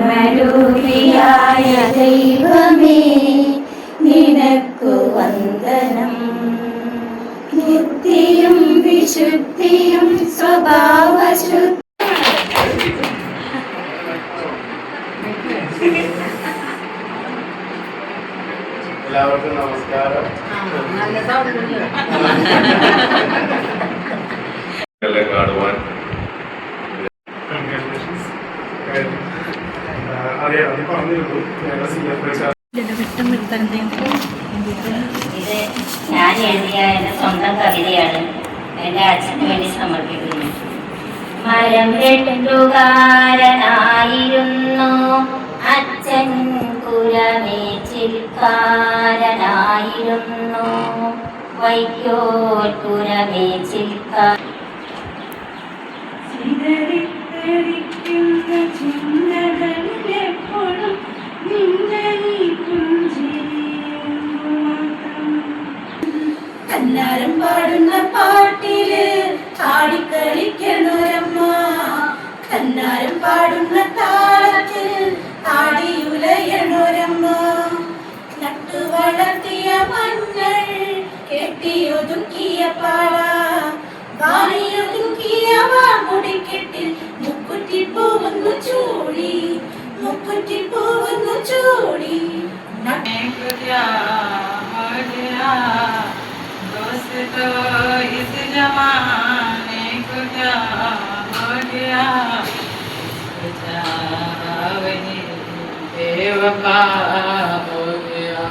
രൂപിയായ ദൈവമേ നിനക്കു വന്ദനം. നിത്യയും വിശുദ്ധിയും സ്വഭാവശുദ്ധി. എല്ലാവർക്കും നമസ്കാരം. കാണുവാൻ ഇത് ഞാൻ എഴുതിയ എൻ്റെ സ്വന്തം കവിതയാണ്. എൻ്റെ അച്ഛന് വേണ്ടി സമർപ്പിക്കുന്നു. മരം വെട്ടുകാരനായിരുന്നു അച്ഛൻ, കുലമേച്ചിൽക്കാരനായിരുന്നു വൈക്കോൽ കുലമേച്ചിൽക്കാർ. കന്നാരം പാടുന്ന പാട്ടില് ആടിക്കളിക്കണൊരമ്മ, കന്നാരം പാടുന്ന താളത്തിൽ ആടിയുലയണൊരമ്മ. നട്ടു വളർത്തിയ മഞ്ഞൾ കെട്ടിയൊതുക്കിയ പാട, വാണിയൊതുക്കിയ വാമുടിക്കെട്ടിൽ മുക്കുറ്റി പോകുന്നു ചൂടി, മുക്കുറ്റി പോകുന്നു ചൂടി. तो इस जमाने को क्या हो गया, वही बेवफा हो गया,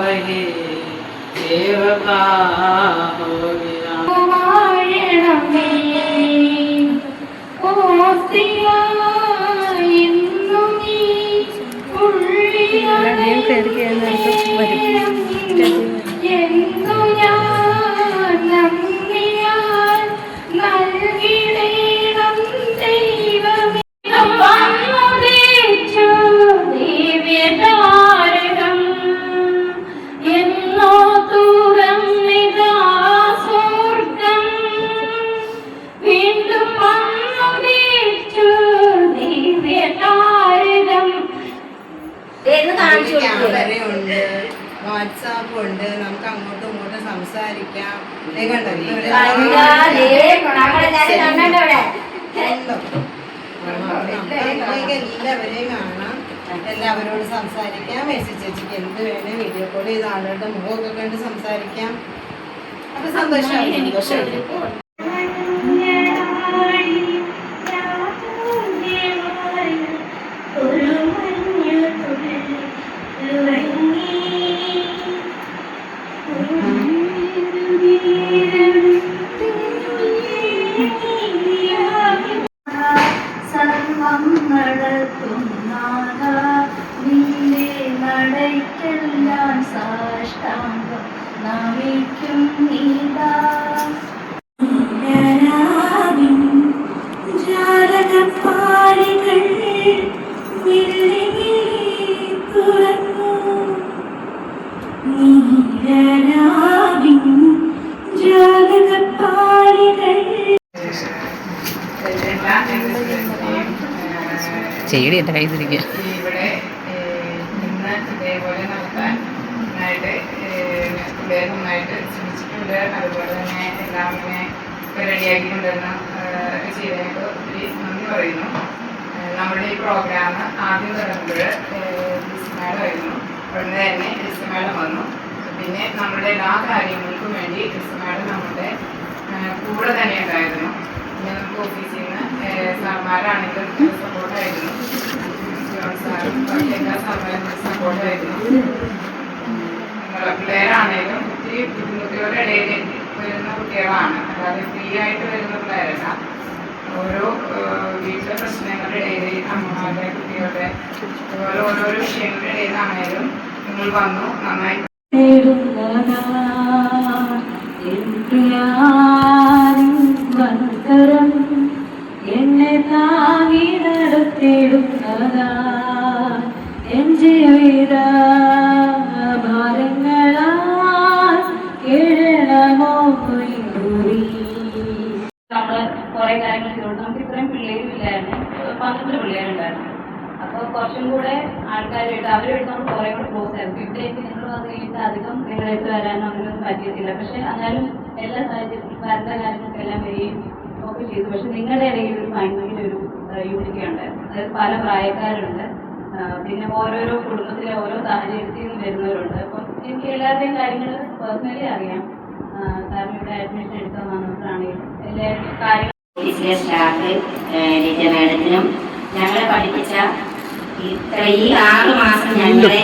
वही बेवफा हो गया. ക്യാമറയുണ്ട്, വാട്സാപ്പ് ഉണ്ട്, നമുക്ക് അങ്ങോട്ടും ഇങ്ങോട്ടും സംസാരിക്കാം. എല്ലാവരെയും കാണാം, എല്ലാവരോടും സംസാരിക്കാം. മെസ്സേജ് ചേച്ചിക്ക് എന്ത് വേണേ വീഡിയോ കോൾ ചെയ്ത് ആളുകളുടെ മുഖമൊക്കെ കണ്ട് സംസാരിക്കാം. അപ്പൊ സന്തോഷമായി. സർവം നടത്തുന്നാഥ നിന്റെ നടയ്ക്കെല്ലാം സാഷ്ടാംഗം നമിക്കും നീതാ. ജാലകപ്പാളികൾ വിളി തുറന്നു, നീലരാവിൻ ജാലകപ്പാളികൾ. ചെടി എൻ്റെ കയ്യിൽ തിരിക്കുക. ഇവിടെ ഇന്ന് ഇതേപോലെ നടത്താനായിട്ട് നന്നായിട്ട് ശ്രമിച്ചിട്ടുണ്ട്. അതുപോലെ തന്നെ എല്ലാം ഇങ്ങനെ റെഡിയാക്കി കൊണ്ടുവന്ന് ചെയ്തതിനൊക്കെ ഒത്തിരി നന്ദി പറയുന്നു. നമ്മുടെ ഈ പ്രോഗ്രാം ആദ്യം തുടങ്ങുമ്പോൾ ലിസ്മാഡമായിരുന്നു. ഉടനെ തന്നെ ലിസ്മാഡം വന്നു. പിന്നെ നമ്മുടെ എല്ലാ കാര്യങ്ങൾക്കും വേണ്ടി ലിസ്മാഡം നമ്മുടെ കൂടെ തന്നെ ഉണ്ടായിരുന്നു. പിന്നെ നമുക്ക് ഓഫീസിൽ നിന്ന് സാർമാരാണെങ്കിലും സപ്പോർട്ടായിരുന്നു, സാറും ബാക്കി എല്ലാ സാർമാരും സപ്പോർട്ടായിരുന്നു. പിള്ളേരാണേലും ഒത്തിരി ബുദ്ധിമുട്ടുകളുടെ ഇടയിൽ വരുന്ന കുട്ടികളാണ്, അല്ലാതെ ഫ്രീ ആയിട്ട് വരുന്ന പിള്ളേരല്ല. ഓരോ വീട്ടിലെ പ്രശ്നങ്ങളുടെ ഇടയിൽ അമ്മമാരുടെ കുട്ടികളുടെ അതുപോലെ ഓരോരോ വിഷയങ്ങളുടെ ഇടയിലാണേലും നിങ്ങൾ വന്നു നന്നായി. എന്നെ താങ്ങി നടത്തിടുന്നതാ എൻ ജീവിത ഭാരങ്ങളാ കേഴണമോ. നമ്മള് കുറെ കാര്യങ്ങൾ ചെയ്തോളൂ. നമുക്ക് ഇത്രയും പിള്ളേരും ഇല്ലായിരുന്നു. ആവശ്യത്തിന് പിള്ളേരുണ്ടായിരുന്നു. അപ്പോൾ കുറച്ചും കൂടെ ആൾക്കാരുമായിട്ട് അവരുമായിട്ട് നമ്മൾ കുറേ കൂടെ ക്ലോസ് ആയിരുന്നു. ഇവിടേക്ക് നിങ്ങൾ വന്നു കഴിഞ്ഞിട്ട് അധികം നിങ്ങളായിട്ട് വരാനോ അങ്ങനെയൊന്നും പറ്റിയിട്ടില്ല. പക്ഷെ എന്നാലും എല്ലാ സാഹചര്യത്തിലും വരേണ്ട കാര്യങ്ങൾക്കെല്ലാം വരികയും ഒക്കെ ചെയ്തു. പക്ഷെ നിങ്ങളുടെ ഇടയിൽ ഒരു ഭയങ്കര ഒരു യൂണിറ്റി ഉണ്ടായിരുന്നു. അതായത് പല പ്രായക്കാരുണ്ട്, പിന്നെ ഓരോരോ കുടുംബത്തിലെ ഓരോ സാഹചര്യത്തിൽ നിന്ന് വരുന്നവരുണ്ട്. അപ്പം എനിക്ക് എല്ലാവരുടെയും കാര്യങ്ങൾ പേഴ്സണലി അറിയാം. കാരണം ഇവിടെ അഡ്മിഷൻ എടുക്കാൻ വന്നപ്പോഴാണെങ്കിലും എല്ലാവരുടെയും കാര്യങ്ങൾ സ്റ്റാഫ് ലിജ മാഡത്തിനും ഞങ്ങളെ പഠിപ്പിച്ച ഈ 6 മാസം ഞങ്ങളെ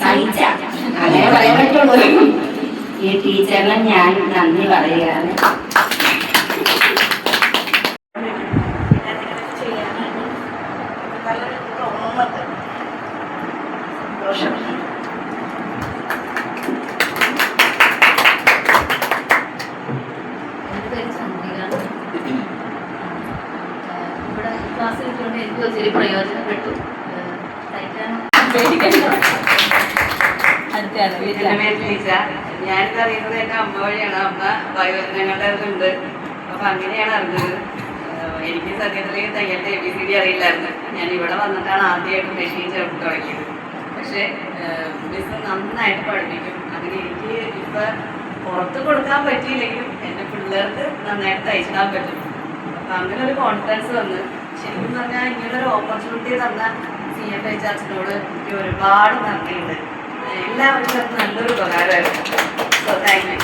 സഹിച്ച അങ്ങനെ പറയാൻ പറ്റുള്ളൂ ഈ ടീച്ചറിനെ ഞാൻ നന്ദി പറയുകയാണ്. ഇവിടെ ക്ലാസ് കിട്ടുകൊണ്ട് എനിക്ക് ഒത്തിരി പ്രയോജനപ്പെട്ടു. ഞാനിത് അറിയുന്നത് എൻ്റെ അമ്മ വഴിയാണ്. അമ്മ വയോജനങ്ങളുടെ ഇതുണ്ട്, അപ്പൊ അങ്ങനെയാണ് അറിഞ്ഞത്. എനിക്ക് സത്യത്തിൽ തയ്യലിന്റെ ABCD അറിയില്ലായിരുന്നു. ഞാൻ ഇവിടെ വന്നിട്ടാണ് ആദ്യമായിട്ട് മെഷീൻ ചേർത്ത് തുടങ്ങിയത്. പക്ഷെ മിസ് നന്നായിട്ട് പഠിപ്പിക്കും. അങ്ങനെ എനിക്ക് ഇപ്പൊ പുറത്ത് കൊടുക്കാൻ പറ്റിയില്ലെങ്കിലും എൻ്റെ പിള്ളേർക്ക് നന്നായിട്ട് തയ്ച്ചിടാൻ പറ്റും. അപ്പൊ അങ്ങനെ ഒരു കോൺഫിഡൻസ് വന്ന് ശരിക്കും പറഞ്ഞാൽ ഇങ്ങനൊരു ഓപ്പർച്യൂണിറ്റി തന്ന CFHനോട് എനിക്ക് ഒരുപാട് നന്ദിയുണ്ട്. എല്ലാവർക്കും അത് നല്ലൊരു ഉപകാരമായിരുന്നു. So thank you.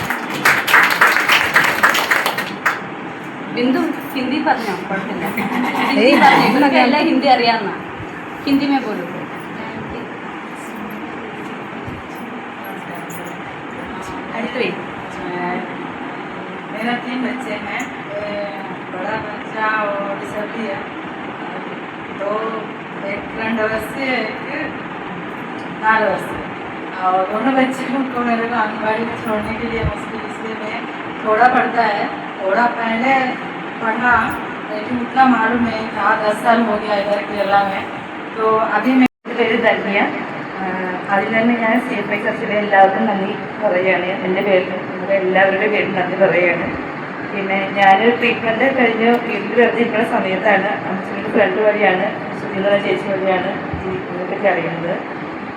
बिंदु हिंदी പറഞ്ഞോ, കുഴപ്പമില്ല. ഹിന്ദി പറഞ്ഞു, ഇവർക്ക് എല്ലാം ഹിന്ദി അറിയാവുന്ന. ഹിന്ദി में बोलो. അടുത്ത് मेरा 3 बच्चे हैं, बड़ा बच्चा और सभी है, तो एक 2 वर्ष से एक 4 वर्ष से, और दोनों बच्चों को मेरे को आंगनबाड़ी में छोड़ने के लिए मुश्किल, इसलिए मैं थोड़ा पढ़ता है. थोड़ा पहले पढ़ा लेकिन उतना मालूम नहीं था. 10 साल हो गया इधर केरला में. तो अभी मैं പേര് ധന്യ. അതിൽ തന്നെ ഞാൻ CFHലെ എല്ലാവർക്കും നന്ദി പറയുകയാണ്. എൻ്റെ പേരിൽ നമ്മുടെ എല്ലാവരുടെയും പേരിൽ നന്ദി പറയുകയാണ്. പിന്നെ ഞാൻ ട്രീറ്റ്മെൻറ്റ് കഴിഞ്ഞ് വീട്ടിൽ വെറുതെ സമയത്താണ് അമ്മച്ചിൻ്റെ ഫ്രണ്ട് വഴിയാണ്, സുധീന്ദ്ര ചേച്ചി വഴിയാണ് ഇതിനെപ്പറ്റി അറിയുന്നത്.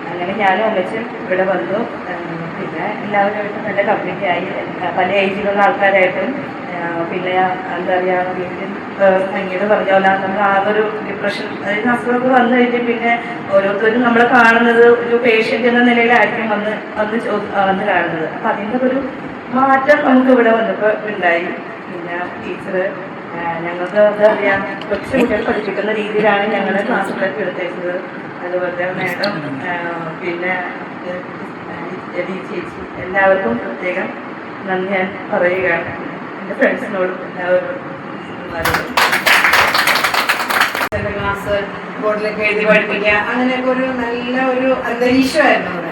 അങ്ങനെ ഞാനും അമ്മച്ചും ഇവിടെ വന്നു. പിന്നെ എല്ലാവരുമായിട്ടും നല്ല കമ്മ്യൂണിറ്റിയായി, പല ഏജിലുള്ള ആൾക്കാരായിട്ടും. പിന്നെ എന്താ പറയുക, വീട്ടിൽ പിന്നീട് പറഞ്ഞ പോലെ നമ്മൾ ആകൊരു ഡിപ്രഷൻ, അതായത് അസുഖമൊക്കെ വന്നു കഴിഞ്ഞാൽ പിന്നെ ഓരോരുത്തരും നമ്മളെ കാണുന്നത് ഒരു പേഷ്യൻ്റ് എന്ന നിലയിലായിരിക്കും വന്ന് കാണുന്നത്. അപ്പം അതിൻ്റെ ഒരു മാറ്റം നമുക്ക് ഇവിടെ വന്നപ്പോൾ ഉണ്ടായി. പിന്നെ ടീച്ചർ ഞങ്ങൾക്ക് എന്താ പറയുക, കൊച്ചു കുട്ടികൾ പഠിപ്പിക്കുന്ന രീതിയിലാണ് ഞങ്ങളുടെ ക്ലാസ്സുകളൊക്കെ എടുത്തേച്ചത്. അതുപോലെ മാഡം, പിന്നെ ചേച്ചി, എല്ലാവർക്കും പ്രത്യേകം നന്ദി ഞാൻ പറയുകയാണ്. എൻ്റെ ഫ്രണ്ട്സിനോടും എല്ലാവരോടും ക്ലാസ് ബോർഡിലൊക്കെ എഴുതി പഠിപ്പിക്കുക, അങ്ങനെയൊക്കെ ഒരു നല്ല ഒരു അന്തരീക്ഷമായിരുന്നു അവിടെ.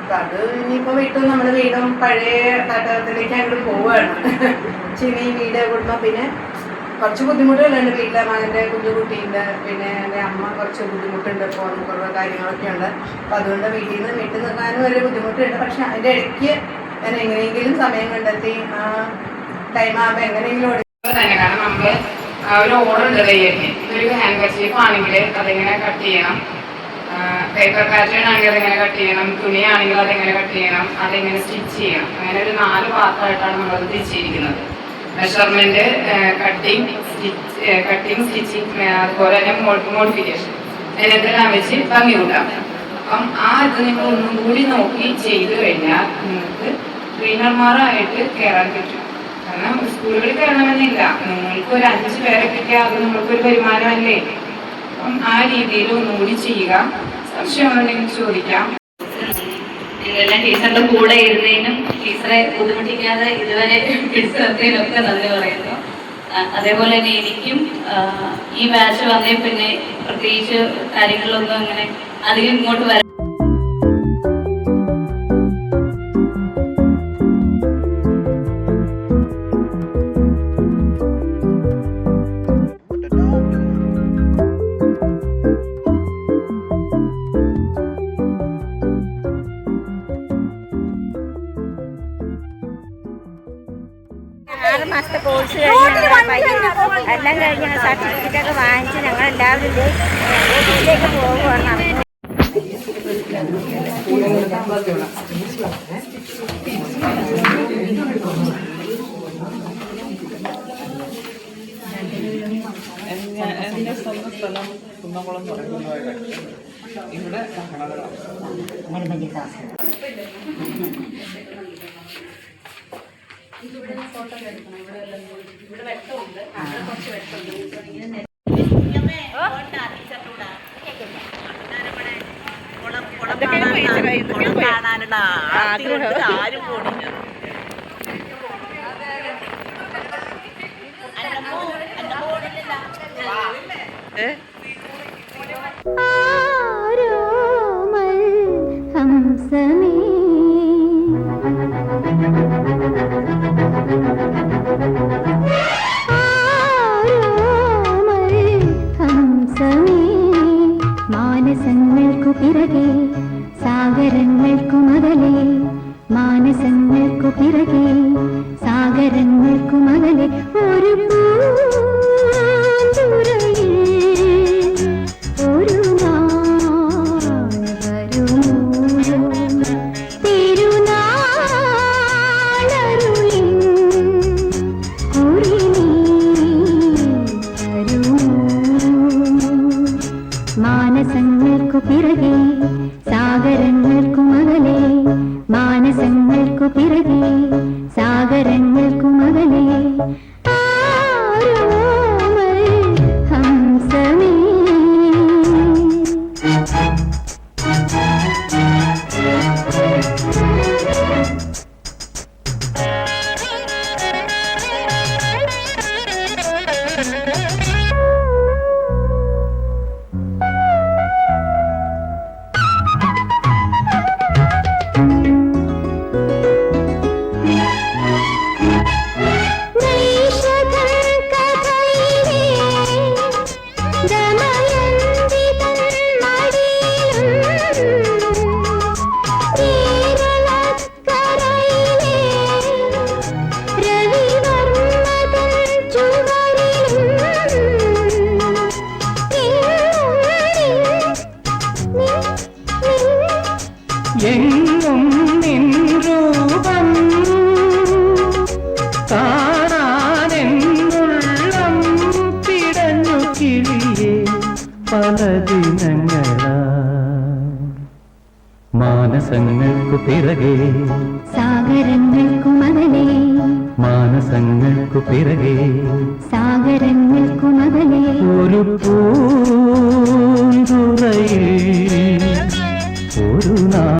അപ്പം അത് ഇനിയിപ്പോൾ വീട്ടും നമ്മുടെ വീടും പഴയ തട്ടത്തിലേക്ക് അങ്ങോട്ട് പോവുകയാണ്. ചെറിയ വീട് കുടുംബം, പിന്നെ കുറച്ച് ബുദ്ധിമുട്ടുകളുണ്ട്. വീട്ടിലെ മകൻ്റെ കുഞ്ഞുകുട്ടിയുണ്ട്, പിന്നെ എൻ്റെ അമ്മ കുറച്ച് ബുദ്ധിമുട്ടുണ്ട്, പോകുന്ന കുറേ കാര്യങ്ങളൊക്കെ ഉണ്ട്. അപ്പം അതുകൊണ്ട് വീട്ടിൽ നിൽക്കാനും ഒരു ബുദ്ധിമുട്ടുണ്ട്. പക്ഷെ അതിൻ്റെ ഇടയ്ക്ക് ഞാൻ എങ്ങനെയെങ്കിലും സമയം കണ്ടെത്തി ആ ടൈം ആകുമ്പോൾ എങ്ങനെയെങ്കിലും തന്നെ, കാരണം നമ്മൾ ഒരു ഓർഡർ ഉണ്ട് തയ്യലിന്. ഒരു ഹാൻഡ് കർച്ചീഫ് ആണെങ്കിൽ അതെങ്ങനെ കട്ട് ചെയ്യണം, പേപ്പർ പാറ്റേൺ ആണെങ്കിൽ അതെങ്ങനെ കട്ട് ചെയ്യണം, തുണിയാണെങ്കിൽ അതെങ്ങനെ കട്ട് ചെയ്യണം, അതെങ്ങനെ സ്റ്റിച്ച് ചെയ്യണം. അങ്ങനെ ഒരു 4 പാർട്ടായിട്ടാണ് നമ്മളത് തിരിച്ചിരിക്കുന്നത്. മെഷർമെന്റ്, കട്ടിങ്, സ്റ്റിച്ചിങ്, അതുപോലെ തന്നെ മോഡിഫിക്കേഷൻ, അതിനെല്ലാം വെച്ച് ഭംഗി കൂട്ടാം. അപ്പം ആ ഇത് നിങ്ങൾ ഒന്നും കൂടി നോക്കി ചെയ്തു കഴിഞ്ഞാൽ നിങ്ങൾക്ക് ട്രെയിനർമാരായിട്ട് കയറാൻ പറ്റും. കാരണം സ്കൂളുകളിൽ കയറണമെന്നില്ല, നിങ്ങൾക്ക് ഒരു 5 പേരെ കിട്ടിയാൽ അത് നമ്മൾക്കൊരു വരുമാനമല്ലേ. അപ്പം ആ രീതിയിൽ ഒന്നുകൂടി ചെയ്യുക. സംശയമുണ്ടെങ്കിൽ ചോദിക്കാം. നിങ്ങളെല്ലാം ടീച്ചറിന്റെ കൂടെ ഇരുന്നതിനും ടീച്ചറെ ബുദ്ധിമുട്ടിക്കാതെ ഇതുവരെ പിടിച്ചു നിർത്തിയതിനൊക്കെ നന്ദി പറയുന്നു. അതേപോലെ തന്നെ എനിക്കും ഈ ബാച്ച് വന്നേ പിന്നെ പ്രത്യേകിച്ച് കാര്യങ്ങളിലൊന്നും അങ്ങനെ അധികം ഇങ്ങോട്ട് വരാൻ മാസത്തെ കോഴ്സ് കഴിഞ്ഞ് എല്ലാം കഴിഞ്ഞ് സർട്ടിഫിക്കറ്റ് ഒക്കെ വാങ്ങിച്ച് ഞങ്ങൾ എല്ലാവരും ഓഫീസിലേക്ക് പോകുകയാണ്. എൻ്റെ സ്വന്തം സ്ഥലം കുന്നംകുളം എന്ന് പറയുന്നത് ഇവിടെ കാണാനുള്ള ആരും പോണില്ല. മാനസങ്ങൾക്കു പിറകെ സാഗരങ്ങൾക്കു മകലെ മാനസങ്ങൾക്കു പിറകെ സാഗരങ്ങൾക്കു മകലെ ഒരു ഒരു മാനസങ്ങൾക്കു പിറകെ സാഗരങ്ങൾക്കു മകലെ മാനസങ്ങൾക്കു പിറകെ സാഗരങ്ങൾക്കു മകലെ ഹംസമേ എങ്ങും നിൻ രൂപം കാണാനെന്നുള്ളം പിടഞ്ഞു കിളിയെ പല ദിനങ്ങളാ മാനസങ്ങൾക്കു പിറകെ സാഗരങ്ങൾക്കു മകലെ മാനസങ്ങൾക്കു പിറകെ സാഗരങ്ങൾക്കു മകലെ ഒരു പൂ